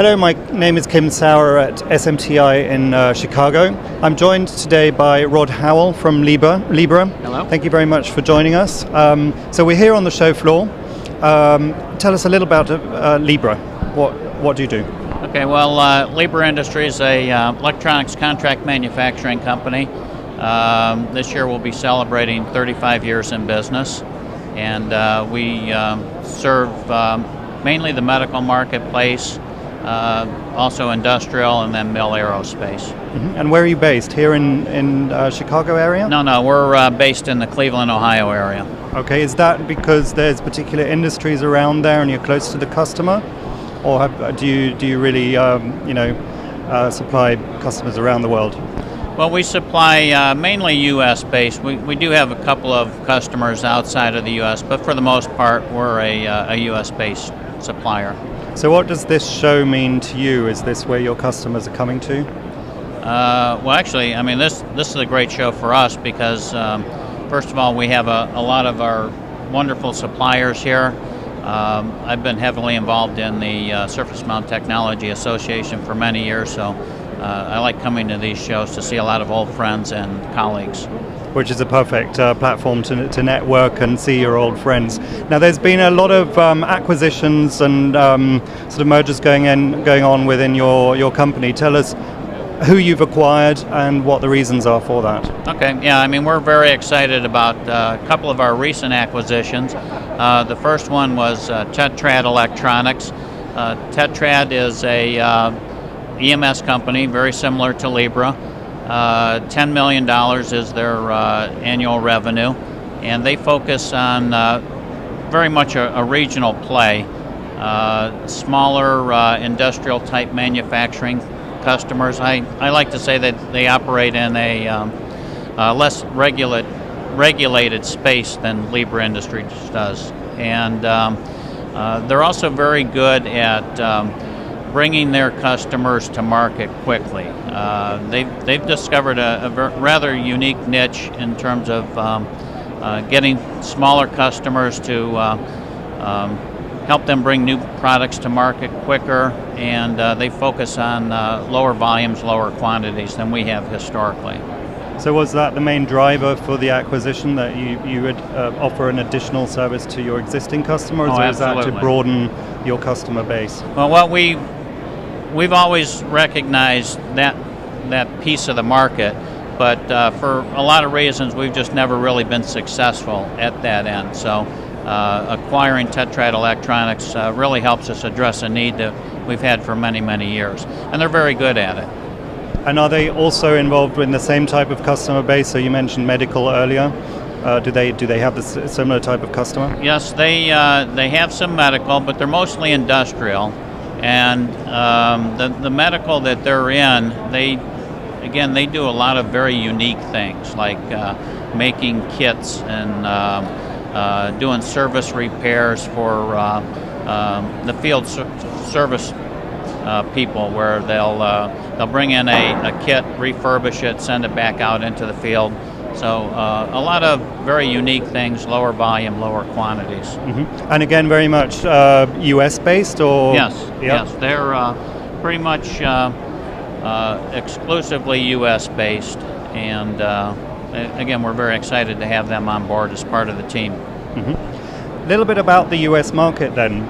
Hello, my name is Kim Sauer at SMTAI in Chicago. I'm joined today by Rod Howell from Libra. Hello. Thank you very much for joining us. So we're here on the show floor. Tell us a little about Libra. What do you do? Okay, well, Libra Industries is a electronics contract manufacturing company. This year we'll be celebrating 35 years in business, and we serve mainly the medical marketplace, also industrial, and then mill aerospace. Mm-hmm. And where are you based? Here in Chicago area? No, we're based in the Cleveland, Ohio area. Okay, is that because there's particular industries around there and you're close to the customer? Or do you really supply customers around the world? Well, we supply mainly U.S. based. We do have a couple of customers outside of the U.S., but for the most part, we're a U.S. based supplier. So what does this show mean to you? Is this where your customers are coming to? Well, actually, I mean, this is a great show for us because, first of all, we have a lot of our wonderful suppliers here. I've been heavily involved in the Surface Mount Technology Association for many years, so I like coming to these shows to see a lot of old friends and colleagues. Which is a perfect platform to network and see your old friends. Now, there's been a lot of acquisitions and sort of mergers going on within your company. Tell us who you've acquired and what the reasons are for that. Okay, yeah, I mean, we're very excited about a couple of our recent acquisitions. The first one was Tetrad Electronics. Tetrad is a EMS company, very similar to Libra. $10 million is their annual revenue, and they focus on very much a regional play, smaller industrial type manufacturing customers. I like to say that they operate in a less regulated space than Libra Industries does, and they're also very good at bringing their customers to market quickly. They've discovered a rather unique niche in terms of getting smaller customers to help them bring new products to market quicker, and they focus on lower volumes, lower quantities than we have historically. So was that the main driver for the acquisition, that you would offer an additional service to your existing customers, or is that to broaden your customer base? Well, we've always recognized that piece of the market, but for a lot of reasons we've just never really been successful at that end. So acquiring Tetrad Electronics really helps us address a need that we've had for many, many years, and they're very good at it. And are they also involved in the same type of customer base? So you mentioned medical earlier. Do they have the similar type of customer? Yes, they have some medical, but they're mostly industrial. And the medical that they're in, they do a lot of very unique things, like making kits and doing service repairs for the field service people, where they'll bring in a kit, refurbish it, send it back out into the field. So a lot of very unique things, lower volume, lower quantities. Mm-hmm. And again, very much U.S. based, or? Yes, yes, they're pretty much exclusively U.S. based, and again, we're very excited to have them on board as part of the team. Mm-hmm. A little bit about the U.S. market then,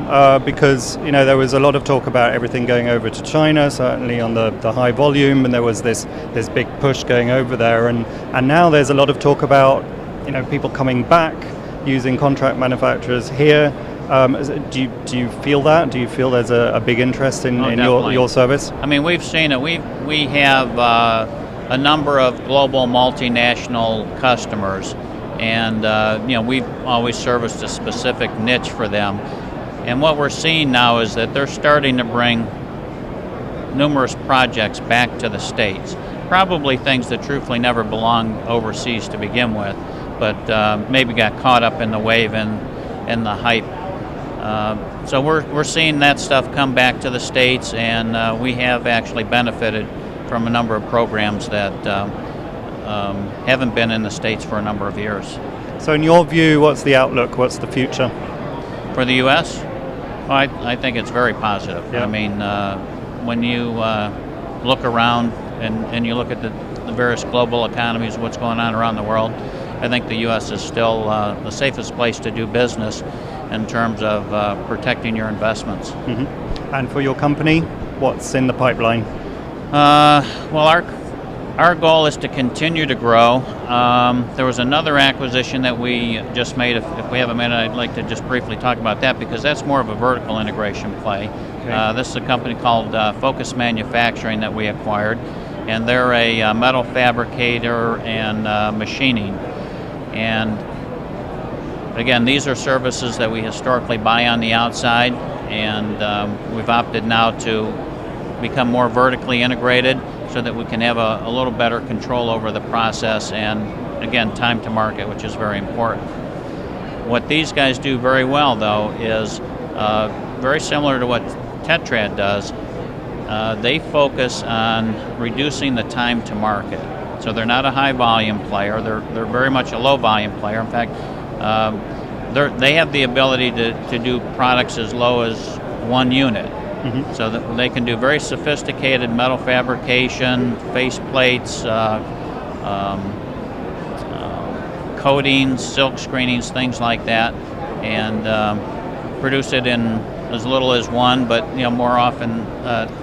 because there was a lot of talk about everything going over to China, certainly on the high volume, and there was this big push going over there, and now there's a lot of talk about people coming back using contract manufacturers here. Do you feel that? Do you feel there's a big interest in your service? I mean, we've seen it. We have a number of global multinational customers. And we've always serviced a specific niche for them. And what we're seeing now is that they're starting to bring numerous projects back to the States. Probably things that truthfully never belonged overseas to begin with, but maybe got caught up in the wave and the hype. So we're seeing that stuff come back to the States, and we have actually benefited from a number of programs that haven't been in the States for a number of years. So in your view, what's the outlook? What's the future? For the U.S.? Well, I think it's very positive. Yeah. I mean, when you look around and you look at the various global economies, what's going on around the world, I think the U.S. is still the safest place to do business in terms of protecting your investments. Mm-hmm. And for your company, what's in the pipeline? Well, our goal is to continue to grow. There was another acquisition that we just made. If we have a minute, I'd like to just briefly talk about that because that's more of a vertical integration play. Okay. This is a company called Focus Manufacturing that we acquired, and they're a metal fabricator and machining. And again, these are services that we historically buy on the outside, and we've opted now to become more vertically integrated so that we can have a little better control over the process and, again, time to market, which is very important. What these guys do very well, though, is very similar to what Tetrad does. They focus on reducing the time to market. So they're not a high volume player. They're very much a low volume player. In fact, they have the ability to do products as low as 1 unit. Mm-hmm. So that they can do very sophisticated metal fabrication, face plates, coatings, silk screenings, things like that, and produce it in as little as 1, but more often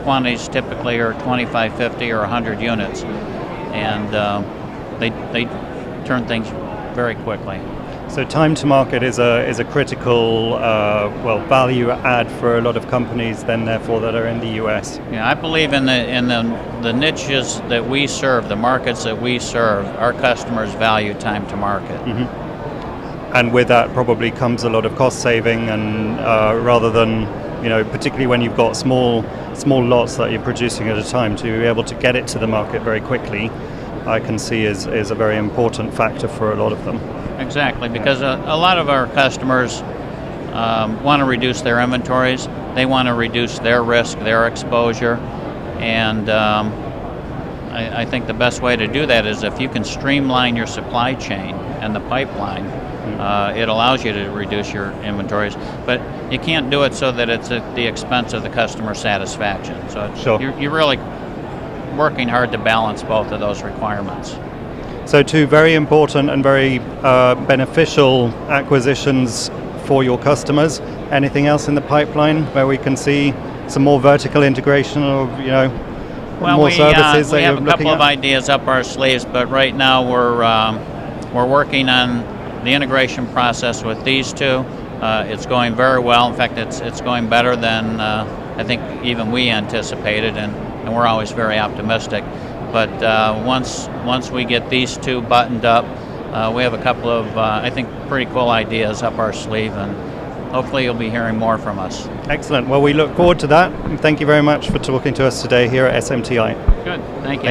quantities typically are 25, 50, or 100 units, and they turn things very quickly. So time to market is a critical value add for a lot of companies then therefore that are in the US. Yeah, I believe in the niches that we serve, the markets that we serve, our customers value time to market. Mm-hmm. And with that probably comes a lot of cost saving, and rather than particularly when you've got small lots that you're producing at a time, to be able to get it to the market very quickly, I can see is a very important factor for a lot of them. Exactly, because a lot of our customers want to reduce their inventories. They want to reduce their risk, their exposure, and I think the best way to do that is if you can streamline your supply chain and the pipeline, it allows you to reduce your inventories. But you can't do it so that it's at the expense of the customer satisfaction. So sure. You're really working hard to balance both of those requirements. So 2 very important and very beneficial acquisitions for your customers. Anything else in the pipeline where we can see some more vertical integration or more services that you're looking at? We have a couple of ideas up our sleeves, but right now we're working on the integration process with these 2. It's going very well. In fact, it's going better than I think even we anticipated, and we're always very optimistic. But once we get these 2 buttoned up, we have a couple of, I think, pretty cool ideas up our sleeve, and hopefully you'll be hearing more from us. Excellent. Well, we look forward to that. Thank you very much for talking to us today here at SMTAI. Good. Thank you.